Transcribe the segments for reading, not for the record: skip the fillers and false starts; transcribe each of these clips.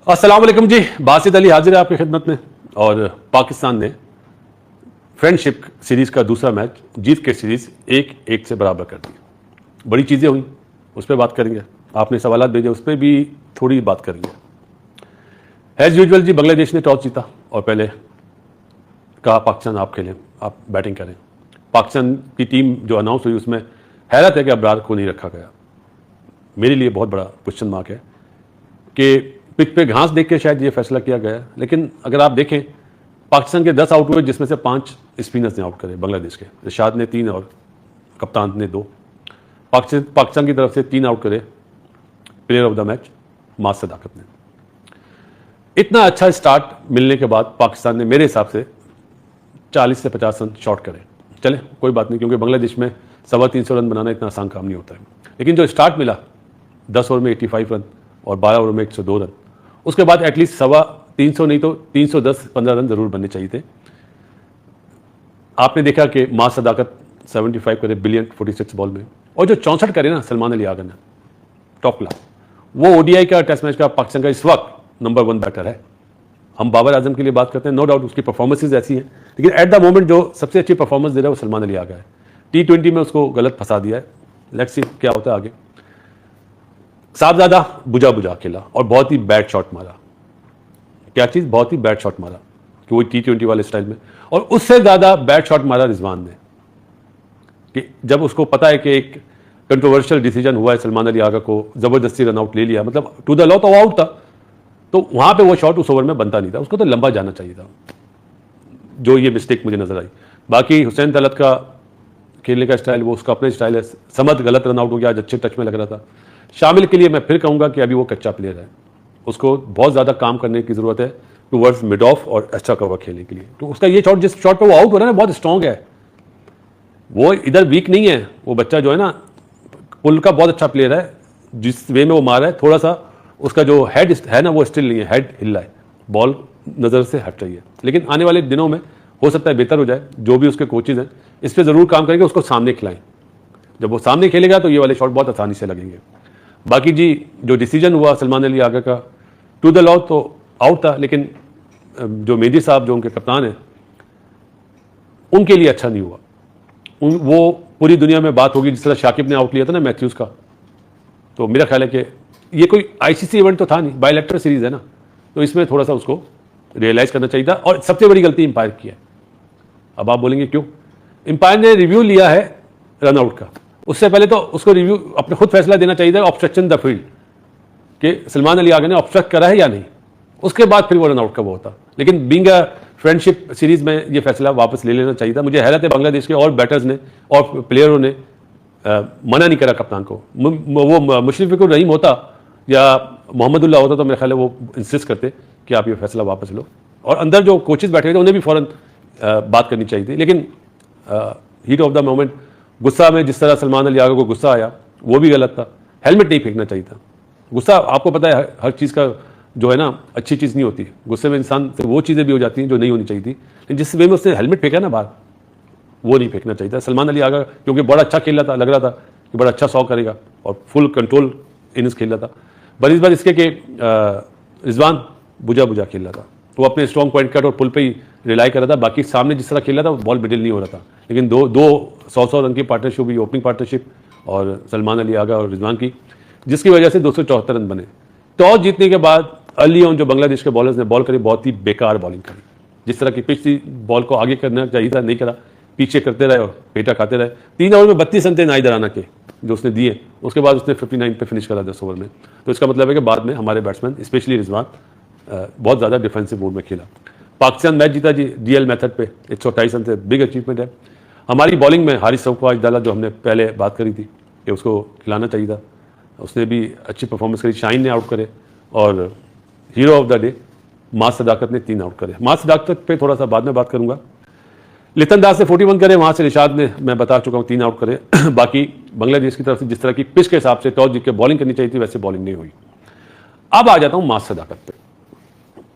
अस्सलाम वालेकुम जी, बासित अली हाजिर है आपकी खिदमत में। और पाकिस्तान ने फ्रेंडशिप सीरीज़ का दूसरा मैच जीत के सीरीज़ 1-1 से बराबर कर दी। बड़ी चीज़ें हुई, उस पर बात करेंगे। आपने सवालात भेजे, उस पर भी थोड़ी बात करेंगे। एज यूजुअल जी, बांग्लादेश ने टॉस जीता और पहले कहा पाकिस्तान आप खेलें, आप बैटिंग करें। पाकिस्तान की टीम जो अनाउंस हुई उसमें हैरत है कि अब्रार को नहीं रखा गया। मेरे लिए बहुत बड़ा क्वेश्चन मार्क है कि पिच पे घास देख के शायद ये फैसला किया गया। लेकिन अगर आप देखें, पाकिस्तान के 10 आउट हुए, जिसमें से 5 स्पिनर्स ने आउट करे बांग्लादेश के। इरशाद ने 3 और कप्तान ने 2। पाकिस्तान की तरफ से 3 आउट करे प्लेयर ऑफ द मैच मास सदाकत ने। इतना अच्छा स्टार्ट मिलने के बाद पाकिस्तान ने मेरे हिसाब से 40 से 50 रन शॉर्ट करे। चले कोई बात नहीं, क्योंकि बांग्लादेश में 325 रन बनाना इतना आसान काम नहीं होता है। लेकिन जो स्टार्ट मिला 10 ओवर में 85 रन और 12 ओवर में 102 रन, उसके बाद एटलीस्ट 325 नहीं तो 310-15 रन जरूर बनने चाहिए थे। आपने देखा कि मास सदाकत 75 करे ब्रिलियंट 46 बॉल में, और जो 64 करे ना सलमान अली आगा ने, टॉप क्लास। वो ओडीआई का टेस्ट मैच का पाकिस्तान का इस वक्त नंबर 1 बैटर है। हम बाबर आजम के लिए बात करते हैं, नो डाउट उसकी परफॉर्मेंसेज ऐसी हैं, लेकिन एट द मोमेंट जो सबसे अच्छी परफॉर्मेंस दे रहा है वो सलमान अली आगा है। T20 में उसको गलत फंसा दिया है, लेट्स सी क्या होता है आगे। साहबजादा बुझा खेला और बहुत ही बैड शॉट मारा। क्या चीज़, बहुत ही बैड शॉट मारा कि वो T20 वाले स्टाइल में। और उससे ज़्यादा बैड शॉट मारा रिजवान ने, कि जब उसको पता है कि एक कंट्रोवर्शियल डिसीजन हुआ है, सलमान अली आगा को ज़बरदस्ती रन आउट ले लिया, मतलब टू द लॉ तो आउट था, तो वहाँ पे वो शॉट उस ओवर में बनता नहीं था, उसको तो लंबा जाना चाहिए था। जो ये मिस्टेक मुझे नजर आई। बाकी हुसैन तलत का खेलने का स्टाइल, वो उसका अपना स्टाइल है। समद गलत रन आउट हो गया, आज अच्छे टच में लग रहा था। शामिल के लिए मैं फिर कहूँगा कि अभी वो कच्चा प्लेयर है, उसको बहुत ज़्यादा काम करने की ज़रूरत है टूवर्ड्स मिड ऑफ और अच्छा कवर खेलने के लिए। तो उसका ये शॉट, जिस शॉट पे वो आउट हो रहा है ना, बहुत स्ट्रॉन्ग है। वो इधर वीक नहीं है। वो बच्चा जो है ना, पुल का बहुत अच्छा प्लेयर है। जिस वे में वो मारा है, थोड़ा सा उसका जो हेड है ना, वो स्टिल नहीं है, हेड हिल रहा है, बॉल नज़र से हट रही है। लेकिन आने वाले दिनों में हो सकता है बेहतर हो जाए। जो भी उसके कोचेज हैं इस पर ज़रूर काम करेंगे, उसको सामने खिलाएं। जब वो सामने खेलेगा तो ये वाले शॉट बहुत आसानी से लगेंगे। बाकी जी, जो डिसीजन हुआ सलमान अली आगा का, टू द लॉ तो आउट था, लेकिन जो मेहदी साहब जो उनके कप्तान हैं, उनके लिए अच्छा नहीं हुआ। वो पूरी दुनिया में बात होगी, जिस तरह शाकिब ने आउट लिया था ना मैथ्यूज़ का। तो मेरा ख्याल है कि ये कोई आईसीसी इवेंट तो था नहीं, बायलैटरल सीरीज़ है ना, तो इसमें थोड़ा सा उसको रियलाइज़ करना चाहिए था। और सबसे बड़ी गलती एम्पायर की है। अब आप बोलेंगे क्यों? एम्पायर ने रिव्यू लिया है रन आउट का, उससे पहले तो उसको रिव्यू अपने खुद फैसला देना चाहिए था, ऑब्स्ट्रक्शन द फील्ड, कि सलमान अली आगा ने ऑब्स्ट्रक्ट करा है या नहीं। उसके बाद फिर वो रन आउट का वो होता। लेकिन बीइंग अ फ्रेंडशिप सीरीज़ में ये फैसला वापस ले लेना चाहिए था। मुझे हैरत है बांग्लादेश के और बैटर्स ने और प्लेयरों ने मना नहीं करा कप्तान को। वो मुशर्रफ रहीम होता या मोहम्मदुल्लाह होता तो मेरे ख्याल है वो इंसिस्ट करते कि आप ये फैसला वापस लो। और अंदर जो कोचेज बैठे थे उन्हें भी फ़ौरन बात करनी चाहिए थी। लेकिन हीट ऑफ द मोमेंट, गुस्सा में जिस तरह सलमान अली आगा को गुस्सा आया, वो भी गलत था। हेलमेट नहीं फेंकना चाहिए था। गुस्सा, आपको पता है हर चीज़ का जो है ना, अच्छी चीज़ नहीं होती। गुस्से में इंसान से वो चीज़ें भी हो जाती हैं जो नहीं होनी चाहिए थी। लेकिन जिस वे में उसने हेलमेट फेंका ना बाहर, वो नहीं फेंकना चाहिए था। सलमान अली आगा क्योंकि बड़ा अच्छा खेल रहा था, लग रहा था कि बड़ा अच्छा 100 करेगा और फुल कंट्रोल इनिंग्स खेल रहा था। पर इस बार इसके कि रिजवान बुझा खेल रहा था। वो अपने स्ट्रॉन्ग पॉइंट कट और पुल पे ही रिलाई कर रहा था। बाकी सामने जिस तरह खेल रहा था बॉल मिडिल नहीं हो रहा था। लेकिन दो 100 रन की पार्टनरशिप हुई, ओपनिंग पार्टनरशिप और सलमान अली आगा और रिजवान की, जिसकी वजह से 274 रन बने। टॉस जीतने के बाद अर्ली ऑन जो बांग्लादेश के बॉलर्स ने बॉल करी, बहुत ही बेकार बॉलिंग करी। जिस तरह की पिच थी, बॉल को आगे करना चाहिए था, नहीं करा, पीछे करते रहे और पेटा खाते रहे। 3 ओवर में 32 रन थे नाइदर आना के जो उसने दिए। उसके बाद उसने 59 पे फिनिश करा 10 ओवर में। तो इसका मतलब है कि बाद में हमारे बैट्समैन स्पेशली रिजवान बहुत ज़्यादा डिफेंसिव मोड में खेला। पाकिस्तान मैच जीता जी डीएल मेथड पे 128 रन से, बिग अचीवमेंट है। हमारी बॉलिंग में हारिस रऊफ को आज डाला, जो हमने पहले बात करी थी कि उसको खिलाना चाहिए था, उसने भी अच्छी परफॉर्मेंस करी। शाहीन ने आउट करे और हीरो ऑफ द डे मास सदाकत ने 3 आउट करे। मास सदाकत पे थोड़ा सा बाद में बात करूंगा। लितन दास ने 41 करे, वहाँ से इरशाद ने मैं बता चुका हूँ 3 आउट करे। बाकी बांग्लादेश की तरफ से जिस तरह की पिच के हिसाब से टॉस जीत के बॉलिंग करनी चाहिए थी, वैसे बॉलिंग नहीं हुई। अब आ जाता हूँ मास सदाकत पे।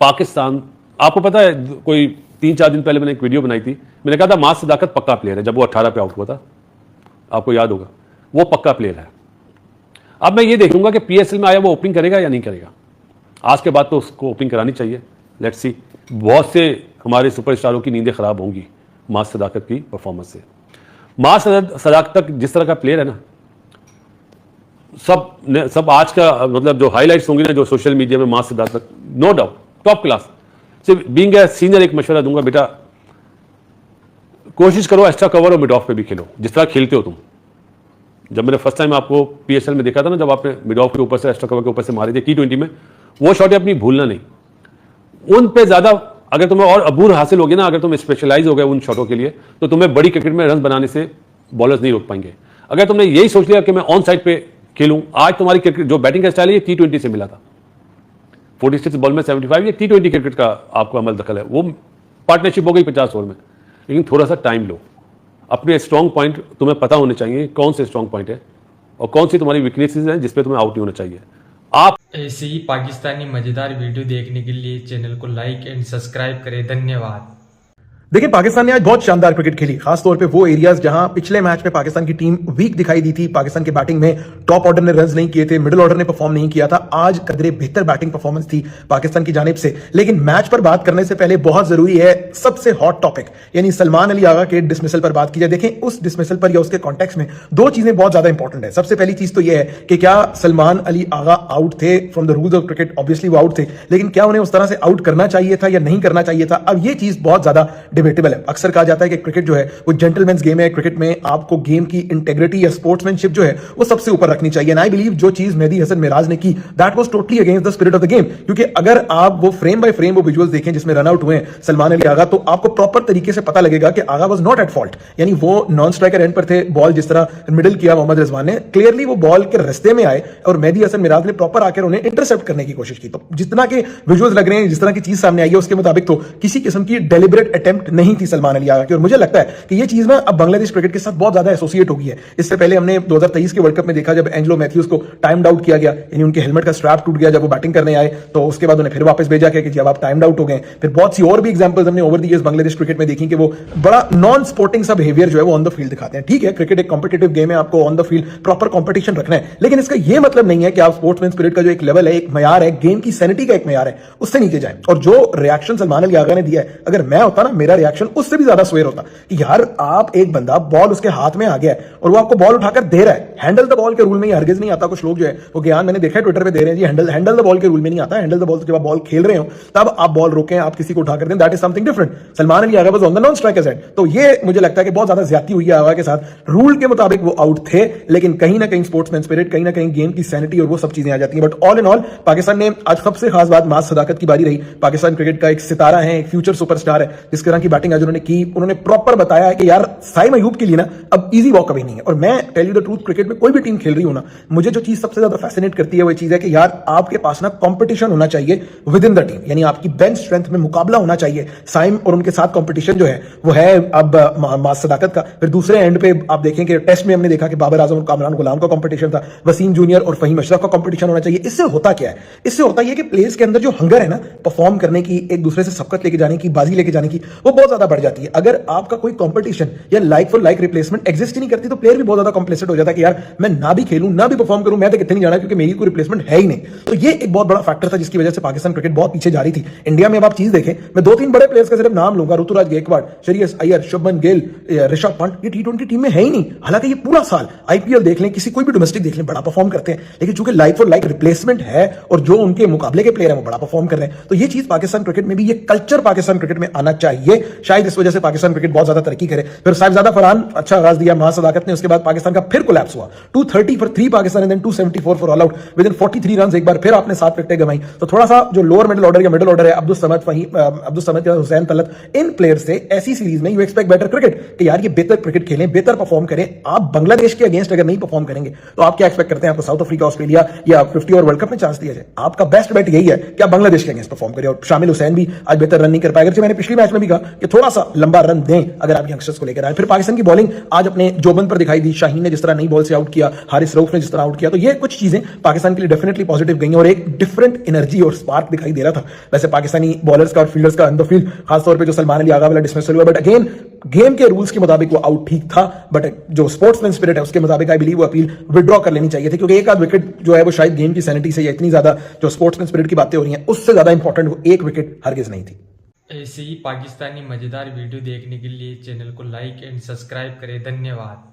पाकिस्तान, आपको पता है कोई 3-4 दिन पहले मैंने एक वीडियो बनाई थी, मैंने कहा था मास सदाकत पक्का प्लेयर है। जब वो 18 पे आउट हुआ था, आपको याद होगा, वो पक्का प्लेयर है। अब मैं ये देखूंगा कि पीएसएल में आया वो ओपनिंग करेगा या नहीं करेगा। आज के बाद तो उसको ओपनिंग करानी चाहिए, लेट्स सी। बहुत से हमारे सुपरस्टारों की नींदें खराब होंगी मास सदाकत की परफॉर्मेंस से। मास सदाकत जिस तरह का प्लेयर है ना, सब आज का मतलब जो हाईलाइट्स होंगी ना जो सोशल मीडिया में, मास सदाकत नो डाउट टॉप क्लास। सिर्फ बीइंग ए सीनियर एक मशवरा दूंगा, बेटा कोशिश करो एक्स्ट्रा कवर और मिड ऑफ पे भी खेलो जिस तरह खेलते हो तुम। जब मैंने फर्स्ट टाइम आपको पीएसएल में देखा था ना, जब आपने मिड ऑफ के ऊपर से एक्स्ट्रा कवर के ऊपर से मारे थे T20 में, वो शॉट अपनी भूलना नहीं। उन पे ज्यादा अगर तुम्हें और अबूर हासिल होगी ना, अगर तुम स्पेशलाइज हो गए उन शॉटों के लिए, तो तुम्हें बड़ी क्रिकेट में रन बनाने से बॉलर्स नहीं रोक पाएंगे। अगर तुमने यही सोच लिया कि मैं ऑन साइड पे खेलूं, आज तुम्हारी क्रिकेट जो बैटिंग का स्टाइल है ये T20 से मिला था। 46 बॉल में 75, ये T20 क्रिकेट का आपको अमल दखल है। वो पार्टनरशिप हो गई 50 ओवर में, लेकिन थोड़ा सा टाइम लो। अपने स्ट्रॉन्ग पॉइंट तुम्हें पता होने चाहिए, कौन से स्ट्रॉन्ग पॉइंट है और कौन सी तुम्हारी वीकनेसेस हैं जिसपे तुम्हें आउट नहीं होना चाहिए। आप ऐसे ही पाकिस्तानी मजेदार वीडियो देखने के लिए चैनल को लाइक एंड सब्सक्राइब करें। धन्यवाद। देखिए, पाकिस्तान ने आज बहुत शानदार क्रिकेट खेली, खासतौर पे वो एरियाज जहां पिछले मैच में पाकिस्तान की टीम वीक दिखाई दी थी। पाकिस्तान की बैटिंग में टॉप ऑर्डर ने रन्स नहीं किए थे, मिडिल ऑर्डर ने परफॉर्म नहीं किया था। आज कदरे बेहतर बैटिंग परफॉर्मेंस थी पाकिस्तान की जानिब से। लेकिन मैच पर बात करने से पहले बहुत जरूरी है सबसे हॉट टॉपिक यानी सलमान अली आगा के डिसमिसल पर बात की जाए। देखें, उस डिसमिसल पर या उसके कॉन्टेक्स्ट में दो चीजें बहुत ज्यादा इंपॉर्टेंट है। सबसे पहली चीज तो यह है कि क्या सलमान अली आगा आउट थे from the rules of cricket? Obviously वो आउट थे, लेकिन क्या उन्हें उस तरह से आउट करना चाहिए था या नहीं करना चाहिए था? अब यह चीज बहुत ज्यादा डिबेटेबल है। अक्सर कहा जाता है कि क्रिकेट जो है वो जेंटलमैन्स गेम है। क्रिकेट में आपको गेम की इंटेग्रिटी या स्पोर्ट्समैनशिप जो है वो सबसे ऊपर रखनी चाहिए। एंड आई बिलीव जो चीज मेहदी हसन मिराज ने की, that was totally against the spirit of the game. क्योंकि अगर आप वो फ्रेम बाय फ्रेम वो विजुअल्स देखें जिसमें रन आउट हुए सलमान अली आगा, तो आपको प्रॉपर तरीके से पता लगेगा कि आगा वाज नॉट एट फॉल्ट। यानी वो नॉन स्ट्राइकर एंड पर थे, बॉल जिस तरह मिडिल किया मोहम्मद रिजवान ने, क्लियरली वो बॉल के रास्ते में आए और मेहदी हसन मिराज ने प्रॉपर आकर उन्हें इंटरसेप्ट करने की कोशिश की। तो जितना के विजुअल्स लग रहे हैं, जिस तरह की चीज सामने आई है, उसके मुताबिक तो किसी किस्म की डेलिबरेट अटेम्प्ट नहीं थी सलमान अली आगा की। और मुझे लगता है कि ये चीज ना अब बांग्लादेश क्रिकेट के साथ बहुत ज्यादा एसोसिएट हो गई है। इससे पहले हमने 2023 के वर्ल्ड कप में देखा जब एंजेलो मैथ्यूज को टाइम्ड आउट किया गया, यानी उनके हेलमेट का स्ट्रैप टूट गया जब वो बैटिंग करने आए, तो उसके बाद उन्हें फिर वापस भेजा गया कि जब आप टाइम्ड आउट हो गए। फिर बहुत सी और भी एग्जांपल्स हमने over the years Bangladesh cricket में देखी कि वो बड़ा नॉन स्पोर्टिंग सा बिहेवियर जो है वो ऑन द फील्ड दिखाते हैं। ठीक है, क्रिकेट एक कॉम्पिटिटिव गेम है, आपको on the field proper competition रखना है, लेकिन इसका यह मतलब नहीं है कि आप स्पोर्ट्समैन स्पिरिट का जो एक लेवल है, एक मयार है, गेम की सैनिटी का एक मयार है, उससे नीचे जाए। और जो रिएक्शन सलमान अली आगा ने दिया है, अगर मैं होता ना, मेरा रिएक्शन उससे भी ज्यादा स्वेर होता कि यार आप एक बंदा बॉल उसके हाथ में आ गया है और वो आपको बॉल उठाकर दे रहा है। हैंडल द बॉल के रूल में हरगिज नहीं आता। कुछ लोग जो है वो ज्ञान मैंने देखा है ट्विटर पे दे रहे हैं जी, हैंडल द बॉल के रूल में नहीं आता। हैंडल द बॉल तो जब आप बॉल खेल रहे हो तब आप बॉल रोकें, आप किसी को उठाकर दें, that is something different. Salman Ali Agha was on the non striker side, तो ये मुझे लगता है कि बहुत ज्यादा ज्यादती हुई है आगा के साथ। रूल के मुताबिक वो आउट थे, लेकिन कहीं ना कहीं स्पोर्ट्समैन स्पिरिट, कहीं ना कहीं गेम की सैनिटी और वो सब चीजें आ जाती हैं। But all in all Pakistan ने आज सबसे खास बात मास सदाकत की बारी रही। पाकिस्तान क्रिकेट का एक सितारा है, एक फ्यूचर सुपरस्टार है, जिस तरह की बैटिंग आज उन्होंने की, उन्होंने प्रॉपर बताया कि यार साइम अयूब के लिए ना अब इजी वॉक कभी नहीं है। और मैं tell you the truth, cricket में कोई भी टीम खेल रही हो ना, मुझे जो चीज सबसे ज्यादा फैसिनेट करती है वो चीज है कि यार आपके पास ना कंपटीशन होना चाहिए विद इन द टीम, यानी आपकी बेंच स्ट्रेंथ में मुकाबला होना चाहिए। साइम और उनके साथ कंपटीशन जो है वो है अब मास सदाकत का। फिर दूसरे एंड पे आप देखें कि टेस्ट में हमने देखा कि बाबर आजम और कामरान गुलाम का कंपटीशन था, वसीम जूनियर और फहीम अशरफ का कंपटीशन होना चाहिए। इससे होता क्या है? इससे होता है कि प्लेयर्स के अंदर जो हंगर है ना परफॉर्म करने की, एक दूसरे से सबकत लेके जाने की, बाजी लेके जाने की, वो बहुत ज्यादा बढ़ जाती है। अगर आपका कोई कंपटीशन या like for like replacement exist ही नहीं करती, तो प्लेयर भी बहुत ज्यादा कॉम्प्लेसेंट हो जाता है कि यार मैं ना भी खेलूं ना भी परफॉर्म करूं, मैं तो कितने नहीं जाना क्योंकि मेरी कोई रिप्लेसमेंट है ही नहीं। तो ये एक बहुत बड़ा फैक्टर था जिसकी वजह से पाकिस्तान क्रिकेट बहुत पीछे जा रही थी। इंडिया में अब आप चीज देखें, मैं 2-3 बड़े प्लेयर्स का सिर्फ नाम लूंगा, ऋतुराज गायकवाड़, श्रेयस अय्यर, शुभमन गिल, ऋषभ पंत, ये T20 टीम में है ही नहीं। हालांकि ये पूरा साल आईपीएल देख लें, किसी कोई भी डोमेस्टिक देख लें, बड़ा परफॉर्म करते हैं, लेकिन चूंकि लाइक फॉर लाइक रिप्लेसमेंट है और जो उनके मुकाबले के प्लेयर है वो बड़ा परफॉर्म कर रहे हैं, तो ये चीज पाकिस्तान क्रिकेट में भी, ये कल्चर पाकिस्तान क्रिकेट में आना चाहिए। शायद इस वजह से पाकिस्तान क्रिकेट बहुत ज्यादा तरक्की करे। फिर साहिबजादा फरहान अच्छा आगाज दिया मास सदाकत ने, उसके बाद पाकिस्तान का फिर कोलैप्स हुआ। 230 for 3 Pakistan and then 274 for all out within 43 run. एक बार फिर आपने 7 विकेटें गंवाई। तो थोड़ा सा जो लोअर मिडिल ऑर्डर या मिडिल ऑर्डर है, अब्दुल समद या हुसैन तलत, इन प्लेयर्स से ऐसी सीरीज में यू एक्सपेक्ट बेटर क्रिकेट कि यार ये बेहतर क्रिकेट खेलें, बेहतर परफॉर्म करें। आप बांग्लादेश के अगेंस्ट अगर नहीं परफॉर्म करेंगे तो आप क्या एक्सपेक्ट करते हैं? आपको साउथ अफ्रीका, ऑस्ट्रेलिया या 50 ओवर वर्ल्ड कप में चांस दिया जाए? आपका बेस्ट बेट यही है कि आप बांग्लादेश के अगेंस्ट परफॉर्म करें। और शामिल हुसैन भी आज बेहतर रन नहीं कर पाएगा। जैसे मैंने पिछली मैच में भी कहा कि थोड़ा सा लंबा रन दें अगर आप यंगस्टर्स को लेकर आए। फिर पाकिस्तान की बॉलिंग आज अपने जोबन पर दिखाई दी, शाहीन ने जिस तरह नई बॉल से आउट किया, हारिस रऊफ ने जिस तरह आउट किया, तो ये कुछ चीजें पाकिस्तान के लिए डेफिनेटली पॉजिटिव गई और एक डिफरेंट एनर्जी और स्पार्क दिखाई दे रहा था वैसे पाकिस्तानी बॉलर्स का और फील्डर्स का अंदर फील्ड, खासतौर पे जो सलमान अली आगा वाला डिसमिसल हुआ, बट अगेन गेम के रूल्स के मुताबिक वो आउट ठीक था, बट जो स्पोर्ट्समैन स्पिरिट है उसके मुताबिक आई बिलीव वो अपील विड्रॉ कर लेनी चाहिए थी, क्योंकि एक आध विकेट जो है वो शायद गेम की सैनिटी से या इतनी ज्यादा जो स्पोर्ट्समैन स्पिरिट की बातें हो रही हैं उससे ज्यादा इंपॉर्टेंट वो एक विकेट हरगिज नहीं थी। ऐसे ही पाकिस्तानी मजेदार वीडियो देखने के लिए चैनल को लाइक एंड सब्सक्राइब करें। धन्यवाद।